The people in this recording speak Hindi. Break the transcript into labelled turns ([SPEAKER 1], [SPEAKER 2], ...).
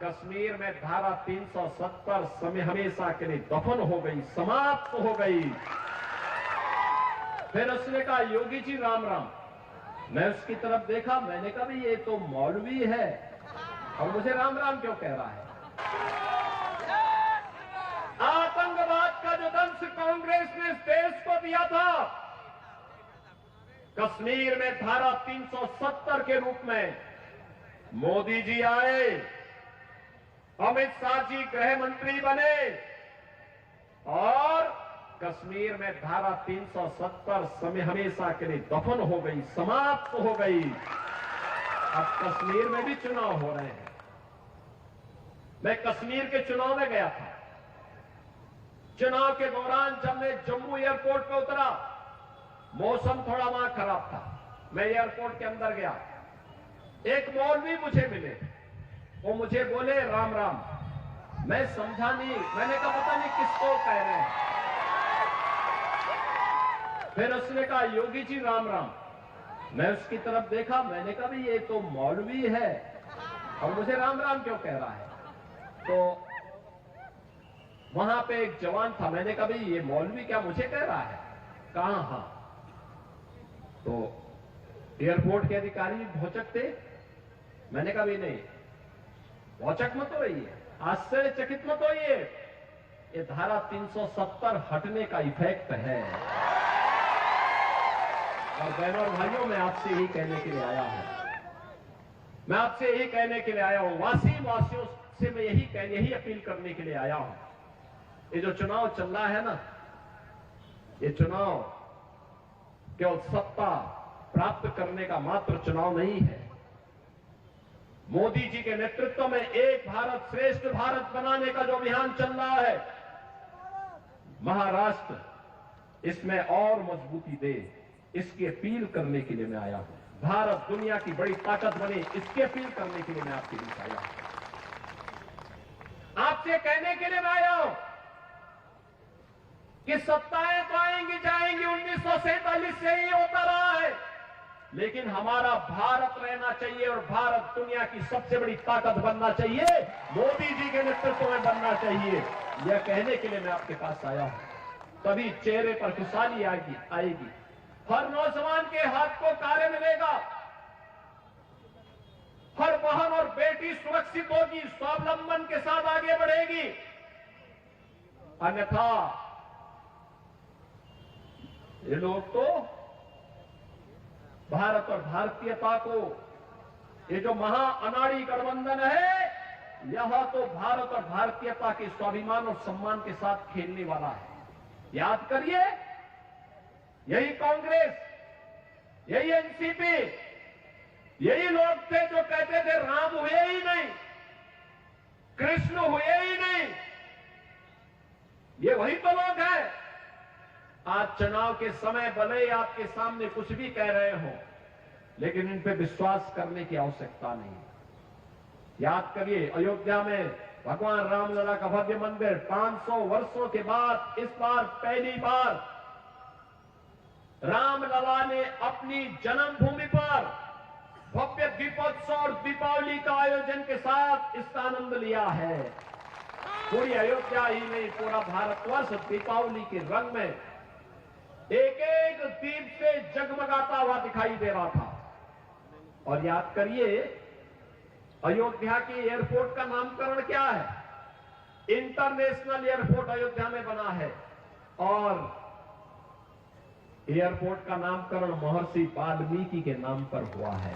[SPEAKER 1] कश्मीर में धारा 370 समय हमेशा के लिए दफन हो गई, समाप्त हो गई। फिर उसने कहा योगी जी राम राम। मैं उसकी तरफ देखा, मैंने कहा भाई ये तो मौलवी है और मुझे राम राम क्यों कह रहा है। आतंकवाद का जो दंश कांग्रेस ने इस देश को दिया था, कश्मीर में धारा 370 के रूप में मोदी जी आए, अमित शाह जी गृह मंत्री बने और कश्मीर में धारा 370 समय हमेशा के लिए दफन हो गई, समाप्त हो गई। अब कश्मीर में भी चुनाव हो रहे हैं। मैं कश्मीर के चुनाव में गया था। चुनाव के दौरान जब मैं जम्मू एयरपोर्ट पे उतरा, मौसम थोड़ा वहां खराब था। मैं एयरपोर्ट के अंदर गया, एक मौलवी मुझे मिले, वो मुझे बोले राम राम। मैं समझा नहीं, मैंने कहा पता नहीं किसको कह रहे हैं। फिर उसने कहा योगी जी राम राम। मैं उसकी तरफ देखा, मैंने कहा भाई ये तो मौलवी है और मुझे राम राम क्यों कह रहा है। तो वहां पे एक जवान था, मैंने कहा भाई ये मौलवी क्या मुझे कह रहा है। कहा हाँ। तो एयरपोर्ट के अधिकारी भौचक थे। मैंने कहा भी नहीं, भौचक मत होइए, आश्चर्यचकित मत होइए, ये धारा 370 हटने का इफेक्ट है। और बहनों और भाइयों, मैं आपसे यही कहने के लिए आया हूं, मैं आपसे यही कहने के लिए आया हूं, वासियों से मैं यही अपील करने के लिए आया हूं। ये जो चुनाव चल रहा है ना, ये चुनाव केवल सत्ता प्राप्त करने का मात्र चुनाव नहीं है। मोदी जी के नेतृत्व में एक भारत श्रेष्ठ भारत बनाने का जो अभियान चल रहा है, महाराष्ट्र इसमें और मजबूती दे, इसकी अपील करने के लिए मैं आया हूं। भारत दुनिया की बड़ी ताकत बने, इसकी अपील करने के लिए मैं आपके बीच आया हूं। आपसे कहने के लिए मैं आया हूं कि सत्ताएं तो आएंगी जाएंगी, 1947 से ही होता रहा है, लेकिन हमारा भारत रहना चाहिए और भारत दुनिया की सबसे बड़ी ताकत बनना चाहिए, मोदी जी के नेतृत्व में बनना चाहिए। यह कहने के लिए मैं आपके पास आया हूं। तभी चेहरे पर खुशहाली आएगी, हर नौजवान के हाथ को कार्य मिलेगा, हर बहन और बेटी सुरक्षित होगी, स्वावलंबन के साथ आगे बढ़ेगी। अन्यथा ये लोग तो भारत और भारतीयता को, ये जो महा अनाड़ी गठबंधन है, यह तो भारत और भारतीयता के स्वाभिमान और सम्मान के साथ खेलने वाला है। याद करिए, यही कांग्रेस, यही एनसीपी, यही लोग थे जो कहते थे राम हुए ही नहीं, कृष्ण हुए ही नहीं। ये वही तो लोग हैं। आज चुनाव के समय भले ही आपके सामने कुछ भी कह रहे हो, लेकिन इन पे विश्वास करने की आवश्यकता नहीं। याद करिए, अयोध्या में भगवान रामलला का भव्य मंदिर 500 वर्षों के बाद इस बार पहली बार रामलला ने अपनी जन्मभूमि पर भव्य दीपोत्सव और दीपावली का आयोजन के साथ इसका आनंद लिया है। पूरी अयोध्या ही नहीं, पूरा भारतवर्ष दीपावली के रंग में एक एक दीप से जगमगाता हुआ दिखाई दे रहा था। और याद करिए, अयोध्या के एयरपोर्ट का नामकरण क्या है? इंटरनेशनल एयरपोर्ट अयोध्या में बना है और एयरपोर्ट का नामकरण महर्षि वाल्मीकि के नाम पर हुआ है।